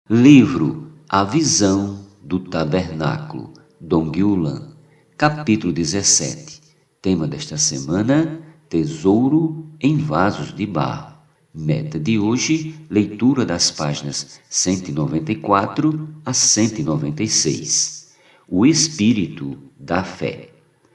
Livro A Visão do Tabernáculo, Dong Yulan, capítulo 17. Tema desta semana: Tesouro em Vasos de Barro. Meta de hoje: leitura das páginas 194 a 196. O Espírito da Fé.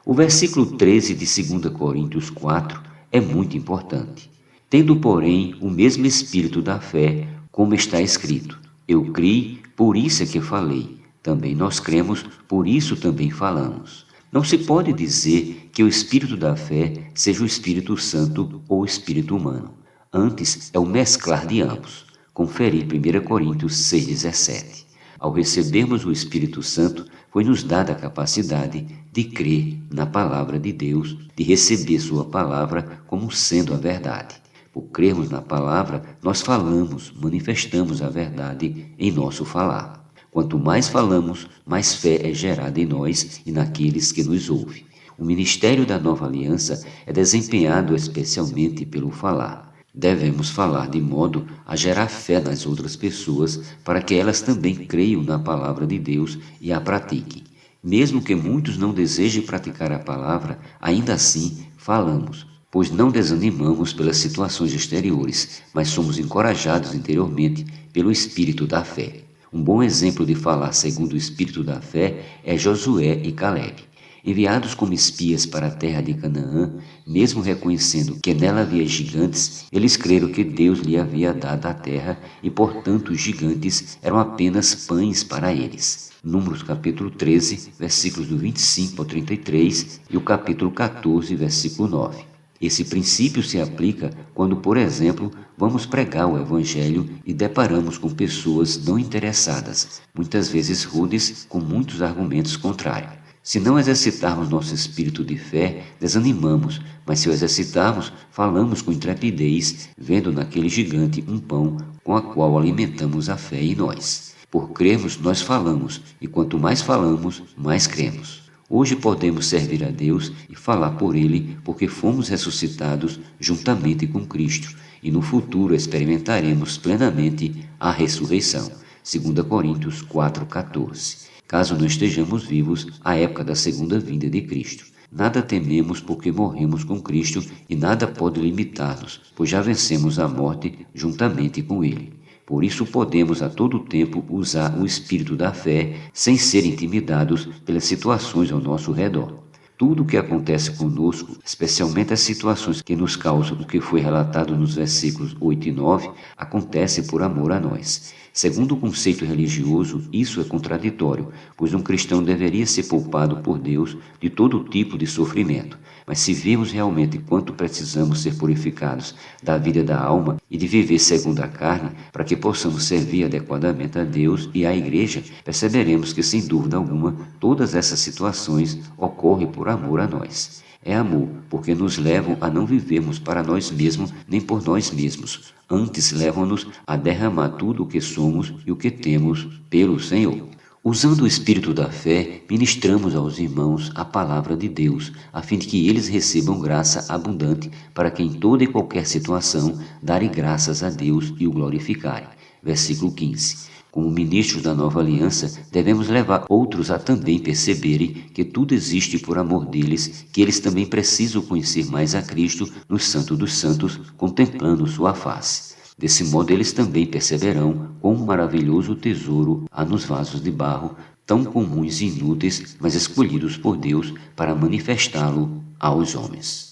O versículo 13 de 2 Coríntios 4 é muito importante. Tendo, porém, o mesmo Espírito da fé, como está escrito: eu criei, por isso é que falei. Também nós cremos, por isso também falamos. Não se pode dizer que o Espírito da fé seja o Espírito Santo ou o Espírito humano. Antes, é o mesclar de ambos. Confere 1 Coríntios 6,17. Ao recebermos o Espírito Santo, foi-nos dada a capacidade de crer na palavra de Deus, de receber sua palavra como sendo a verdade. Por crermos na palavra, nós falamos, manifestamos a verdade em nosso falar. Quanto mais falamos, mais fé é gerada em nós e naqueles que nos ouvem. O ministério da Nova Aliança é desempenhado especialmente pelo falar. Devemos falar de modo a gerar fé nas outras pessoas para que elas também creiam na palavra de Deus e a pratiquem. Mesmo que muitos não desejem praticar a palavra, ainda assim falamos, pois não desanimamos pelas situações exteriores, mas somos encorajados interiormente pelo Espírito da fé. Um bom exemplo de falar segundo o Espírito da fé é Josué e Caleb. Enviados como espias para a terra de Canaã, mesmo reconhecendo que nela havia gigantes, eles creram que Deus lhe havia dado a terra e, portanto, os gigantes eram apenas pães para eles. Números capítulo 13, versículos do 25 ao 33 e o capítulo 14, versículo 9. Esse princípio se aplica quando, por exemplo, vamos pregar o Evangelho e deparamos com pessoas não interessadas, muitas vezes rudes, com muitos argumentos contrários. Se não exercitarmos nosso espírito de fé, desanimamos, mas se o exercitarmos, falamos com intrepidez, vendo naquele gigante um pão com a qual alimentamos a fé em nós. Por crermos, nós falamos, e quanto mais falamos, mais cremos. Hoje podemos servir a Deus e falar por Ele, porque fomos ressuscitados juntamente com Cristo, e no futuro experimentaremos plenamente a ressurreição. 2 Coríntios 4,14. Caso não estejamos vivos à época da segunda vinda de Cristo. Nada tememos porque morremos com Cristo e nada pode limitar-nos, pois já vencemos a morte juntamente com Ele. Por isso podemos a todo tempo usar o espírito da fé sem ser intimidados pelas situações ao nosso redor. Tudo o que acontece conosco, especialmente as situações que nos causam o que foi relatado nos versículos 8 e 9, acontece por amor a nós. Segundo o conceito religioso, isso é contraditório, pois um cristão deveria ser poupado por Deus de todo tipo de sofrimento. Mas se vemos realmente quanto precisamos ser purificados da vida da alma e de viver segundo a carne, para que possamos servir adequadamente a Deus e à Igreja, perceberemos que, sem dúvida alguma, todas essas situações ocorrem por amor a nós. É amor, porque nos levam a não vivermos para nós mesmos nem por nós mesmos. Antes levam-nos a derramar tudo o que somos e o que temos pelo Senhor. Usando o espírito da fé, ministramos aos irmãos a palavra de Deus, a fim de que eles recebam graça abundante para que em toda e qualquer situação darem graças a Deus e o glorificarem. Versículo 15. Como ministros da nova aliança, devemos levar outros a também perceberem que tudo existe por amor deles, que eles também precisam conhecer mais a Cristo no Santo dos Santos, contemplando sua face. Desse modo, eles também perceberão quão maravilhoso tesouro há nos vasos de barro, tão comuns e inúteis, mas escolhidos por Deus para manifestá-lo aos homens.